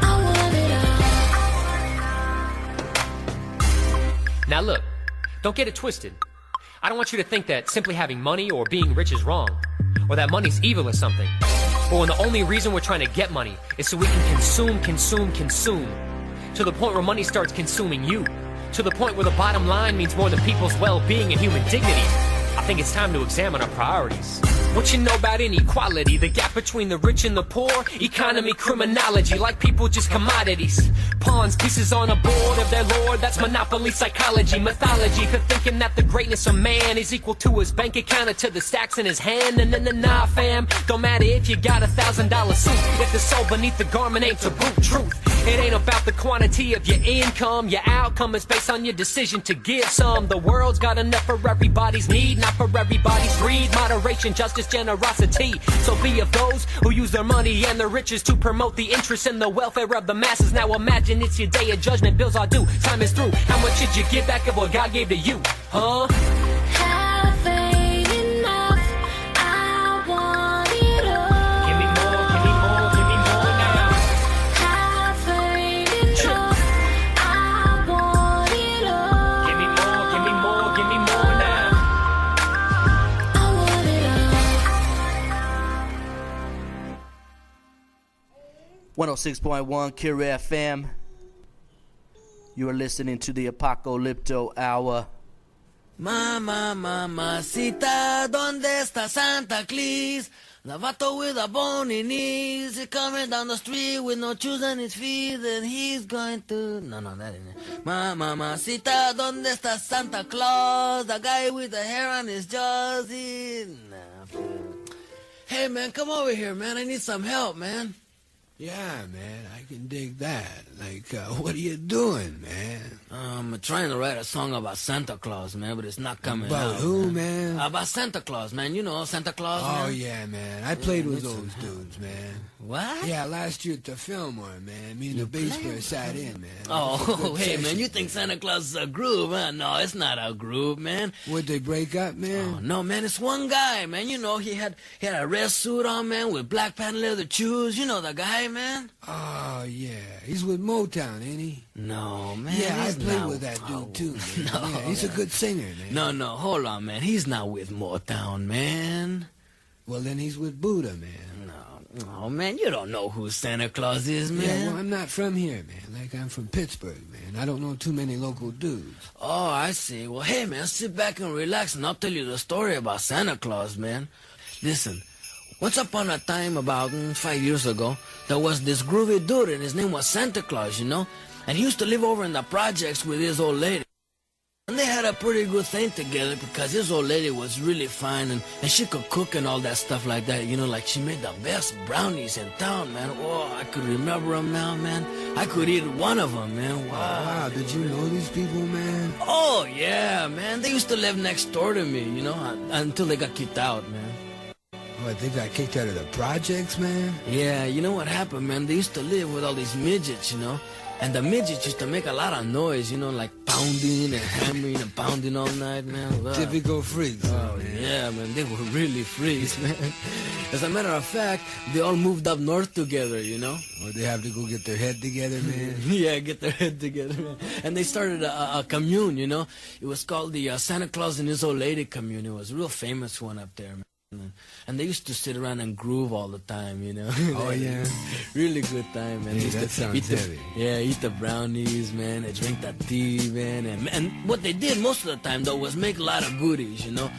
I want it all. Now look, don't get it twisted. I don't want you to think that simply having money or being rich is wrong, or that money's evil or something. But when the only reason we're trying to get money is so we can consume, to the point where money starts consuming you, to the point where the bottom line means more than people's well-being and human dignity, I think it's time to examine our priorities. What you know about inequality, the gap between the rich and the poor, economy, criminology, like people just commodities. Pawns, pieces on a board of their lord, that's monopoly psychology, mythology, for thinking that the greatness of man is equal to his bank account or to the stacks in his hand. Nah, fam, don't matter if you got $1,000 suit, if the soul beneath the garment ain't to boot truth. It ain't about the quantity of your income, your outcome is based on your decision to give some. The world's got enough for everybody's need, not for everybody's greed. Moderation, justice, generosity. So be of those who use their money and their riches to promote the interests and the welfare of the masses. Now imagine it's your day of judgment, bills are due, time is through. How much should you give back of what God gave to you? Huh? Half ain't enough. I want it all. Give me more, give me more, give me more now. Half ain't enough. I want it all. Give me more, give me more, give me more now. I want it all. 106.1 KURE FM. You are listening to the Apocalypto Hour. Mamacita, ¿dónde está Santa Claus? The vato with a bony knees, he's coming down the street with no shoes on his feet, and he's going to... No, that ain't it. Mamacita, ¿dónde está Santa Claus? The guy with the hair on his jaws, Hey, man, come over here, man. I need some help, man. Yeah, man, I can dig that. Like, what are you doing, man? I'm trying to write a song about Santa Claus, man, but it's not coming out. About who, man? About Santa Claus, man. You know Santa Claus, Oh, man? yeah, man. I played with those dudes, man. What? Yeah, last year at the Fillmore, man. Me and the bass player sat in, man. Oh, hey, man, you think Santa Claus is a groove, huh? No, it's not a groove, man. Would they break up, man? Oh, no, man, it's one guy, man. You know, he had a red suit on, man, with black patent leather shoes. You know the guy, man? Oh, yeah. He's with Motown, ain't he? No, man. Yeah, I he's played not- with that dude, too, man. No, Yeah, he's a good singer, man. No, hold on, man. He's not with Motown, man. Well, then he's with Buddha, man. Oh, man, you don't know who Santa Claus is, man. Yeah, well, I'm not from here, man. Like, I'm from Pittsburgh, man. I don't know too many local dudes. Oh, I see. Well, hey, man, sit back and relax, and I'll tell you the story about Santa Claus, man. Listen, once upon a time, about 5 years ago, there was this groovy dude, and his name was Santa Claus, you know? And he used to live over in the projects with his old lady. And they had a pretty good thing together because his old lady was really fine, and she could cook and all that stuff like that. You know, like she made the best brownies in town, man. Oh, I could remember them now, man. I could eat one of them, man. Wow, did you know these people, man? Oh, yeah, man. They used to live next door to me, you know, until they got kicked out, man. What, they got kicked out of the projects, man? Yeah, you know what happened, man? They used to live with all these midgets, you know? And the midgets used to make a lot of noise, you know, like pounding and hammering and pounding all night, man. Wow. Typical freaks. Oh, man. yeah, man. They were really freaks, man. As a matter of fact, they all moved up north together, you know? Or they have to go get their head together, man. Yeah, get their head together, man. And they started a commune, you know? It was called the Santa Claus and His Old Lady Commune. It was a real famous one up there, man. And they used to sit around and groove all the time, you know? Oh, yeah? Really good time, man. Hey, They used that to sounds heavy. eat the brownies, man, and drink that tea, man. And what they did most of the time, though, was make a lot of goodies, you know?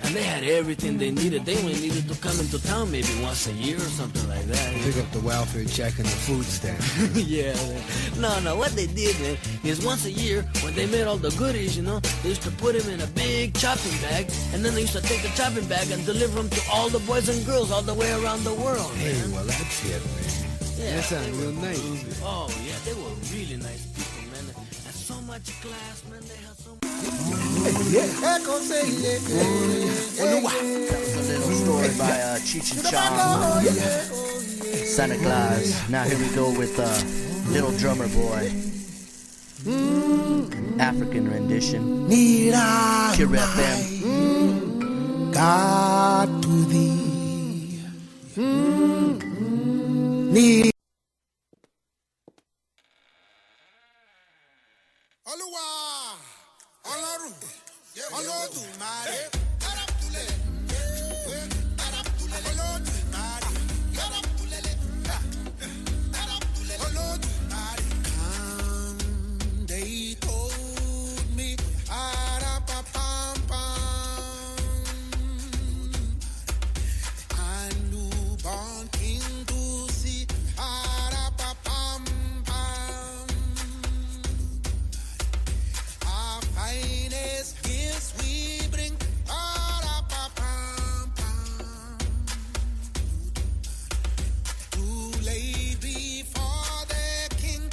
And they had everything they needed. They only needed to come into town maybe once a year or something like that. Pick up the welfare check and the food stamp. Yeah, man. No, what they did, man, is once a year, when they made all the goodies, you know, they used to put them in a big chopping bag, and then they used to take the chopping bag and deliver them to all the boys and girls all the way around the world, Hey, man. well, that's it, man. Yeah. That sounds real nice. Oh, yeah, they were really nice people, man. And so much class, man. They had so much... That was a little story by Cheech and Chong, Santa Claus. Now here we go with Little Drummer Boy, African rendition. KURE FM. God to thee. Need they told me, a newborn king to see, our finest gifts we bring, to lay before the king.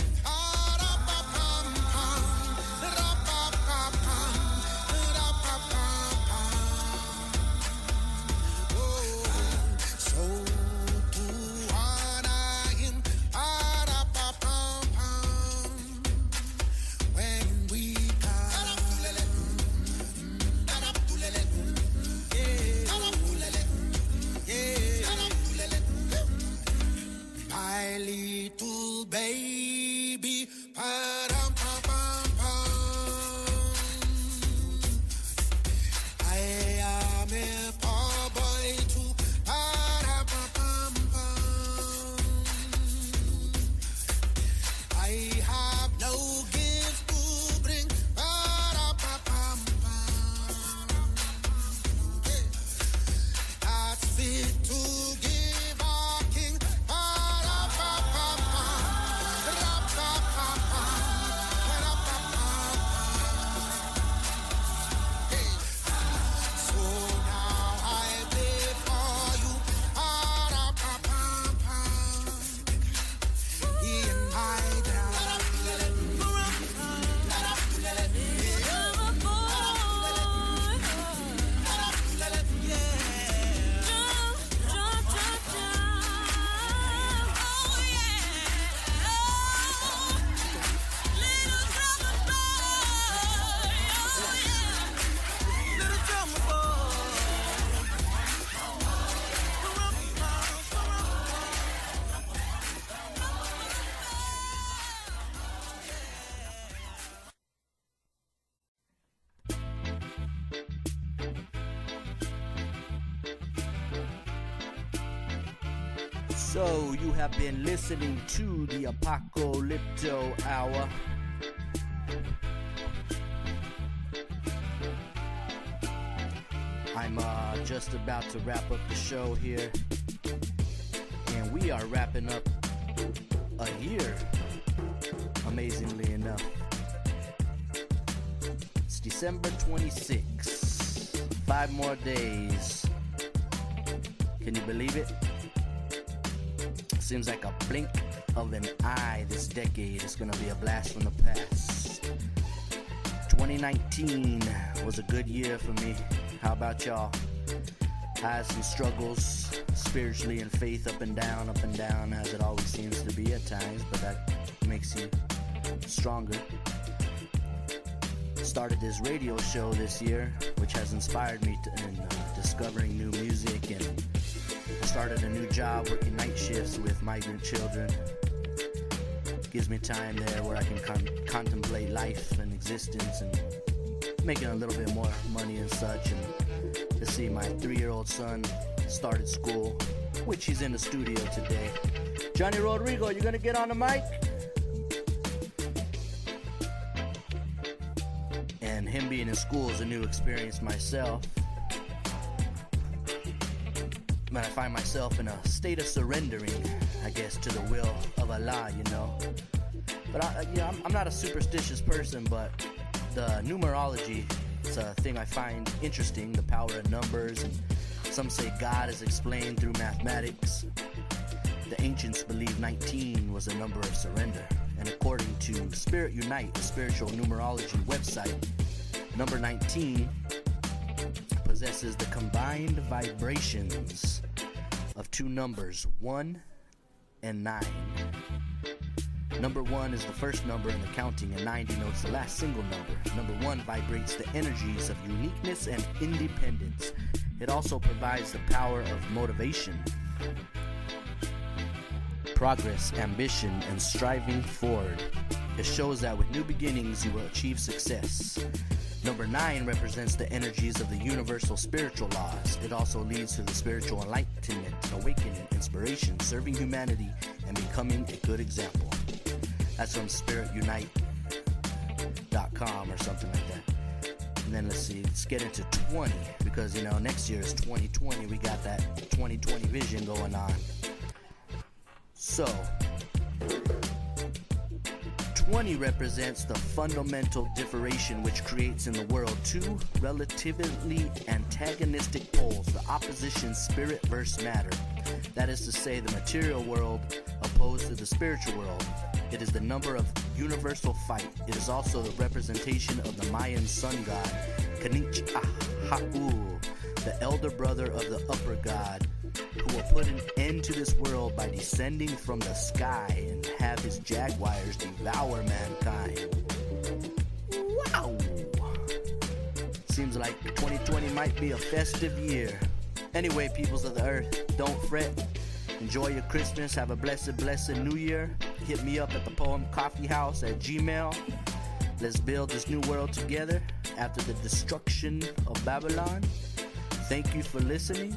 So to honor him, when we my little baby, I am a poor boy too. I have no gift to bring. So you have been listening to the Apocalypto Hour. I'm just about to wrap up the show here, and we are wrapping up a year, amazingly enough. It's December 26th, 5 more days. Can you believe it? Seems like a blink of an eye. This decade is gonna be a blast from the past. 2019 was a good year for me. How about y'all? I had some struggles spiritually and faith, up and down, as it always seems to be at times, but that makes you stronger. Started this radio show this year, which has inspired me in discovering new music, and I started a new job working night shifts with migrant children. Gives me time there where I can contemplate life and existence and making a little bit more money and such. And to see my 3-year-old son started school, which he's in the studio today. Johnny Rodrigo, you gonna get on the mic? And him being in school is a new experience myself. But I find myself in a state of surrendering, I guess, to the will of Allah, you know. But I'm not a superstitious person, but the numerology, it's a thing I find interesting, the power of numbers, and some say God is explained through mathematics. The ancients believed 19 was a number of surrender, and according to Spirit Unite, a spiritual numerology website, number 19 possesses the combined vibrations of two numbers, 1 and 9. Number 1 is the first number in the counting, and 9 denotes the last single number. Number 1 vibrates the energies of uniqueness and independence. It also provides the power of motivation, progress, ambition, and striving forward. It shows that with new beginnings you will achieve success. Number 9 represents the energies of the universal spiritual laws. It also leads to the spiritual enlightenment, awakening, inspiration, serving humanity, and becoming a good example. That's from spiritunite.com or something like that. And then let's get into 20, because next year is 2020. We got that 2020 vision going on. So 20 represents the fundamental differentiation which creates in the world two relatively antagonistic poles, the opposition spirit versus matter. That is to say, the material world opposed to the spiritual world. It is the number of universal fight. It is also the representation of the Mayan sun god, Kanich Ahau, the elder brother of the upper god, who will put an end to this world by descending from the sky and have his jaguars devour mankind. Wow! Seems like 2020 might be a festive year. Anyway, peoples of the earth, don't fret. Enjoy your Christmas. Have a blessed New Year. Hit me up at the Poem Coffee House at Gmail. Let's build this new world together after the destruction of Babylon. Thank you for listening.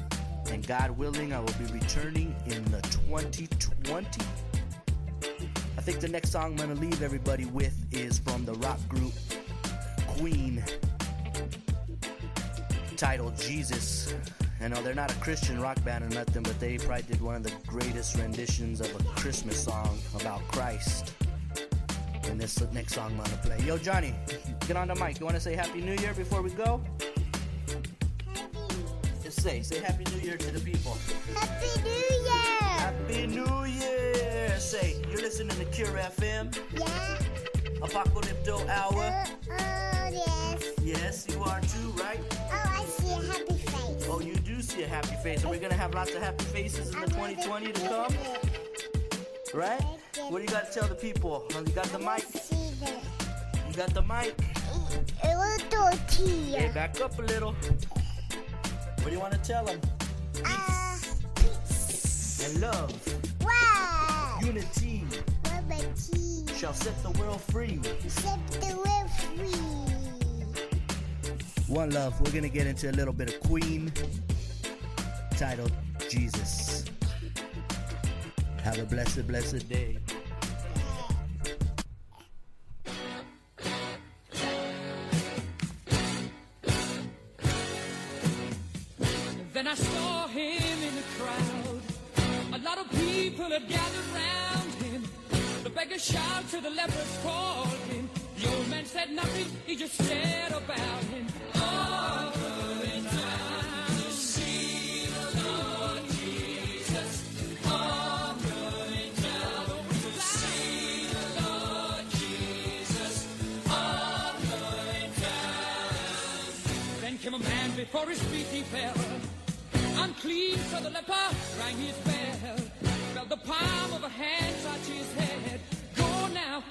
And God willing, I will be returning in the 2020. I think the next song I'm going to leave everybody with is from the rock group Queen, titled Jesus. I know they're not a Christian rock band or nothing, but they probably did one of the greatest renditions of a Christmas song about Christ. And this next song I'm going to play. Yo, Johnny, get on the mic. You want to say Happy New Year before we go? Say Happy New Year to the people. Happy New Year! Happy New Year! Say, you're listening to KURE FM? Yeah. Apocalypto Hour? Yes. Yes, you are too, right? Oh, I see a happy face. Oh, you do see a happy face. And we're going to have lots of happy faces in the 2020 to come? Right? What do you got to tell the people? You got the mic? You got the mic? A little tortilla. Hey, back up a little. What do you want to tell them? Peace. And love. Wow. Unity. Shall set the world free. Set the world free. One love. We're going to get into a little bit of Queen, titled Jesus. Have a blessed, blessed day. Then I saw him in the crowd. A lot of people had gathered round him. The beggar shouted to the lepers, called him. The old man said nothing, he just stared about him. Oh, going down to see the Lord Jesus. Oh, going down to see the Lord Jesus. Oh, going down. Then came a man before his feet he fell. Unclean, so the leper rang his bell. Felt the palm of a hand touch his head. Go now,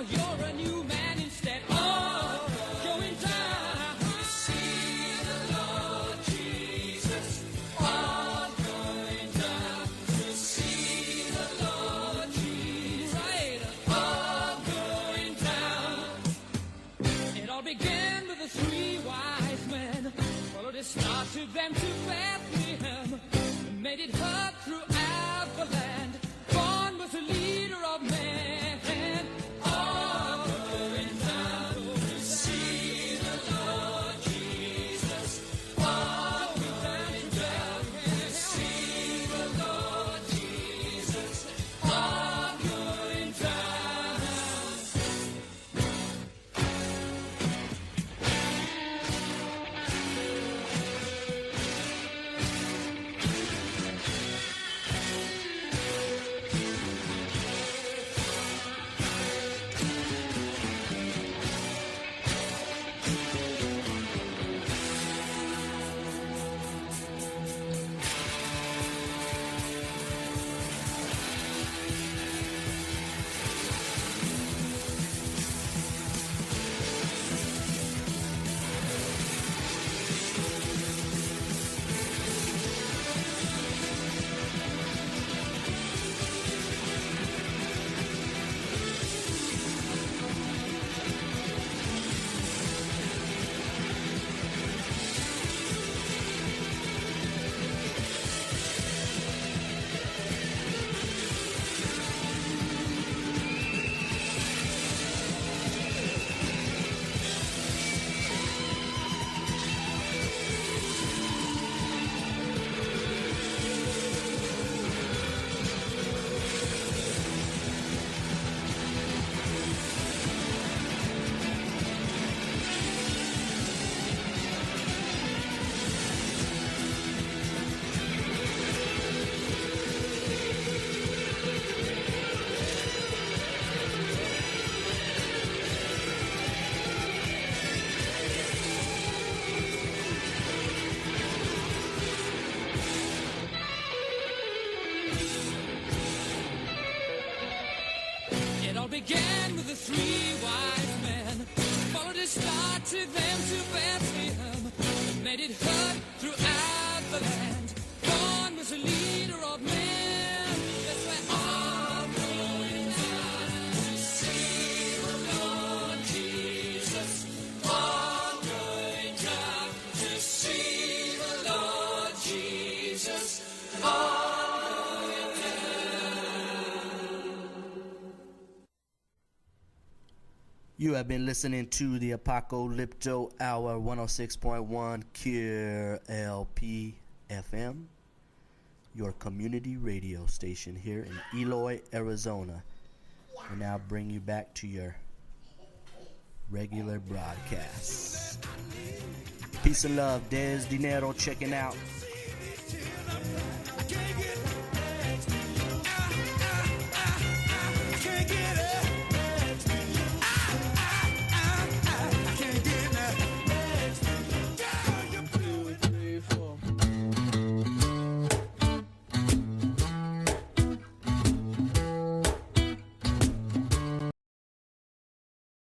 you're a new man instead. Oh, going down to see the Lord Jesus. Oh, going down to see the Lord Jesus. Right. Oh, going down. It all began with the three wise men. Followed his star to them to Bethlehem. Made it heard throughout the land. Born was the leader of men. Oh, going down to see the Lord Jesus. Oh, going down to see the Lord Jesus. Oh, going down. Began with the three wise men. Followed his star to them to Bethlehem. Made it heard throughout the land. Born was a leader of men. That's where all going down to see the Lord Jesus. All going down to see the Lord Jesus. All You have been listening to the Apocalypto Hour 106.1 KURE LP FM, your community radio station here in Eloy, Arizona. We now bring you back to your regular broadcast. Peace and love. Des Dinero checking out.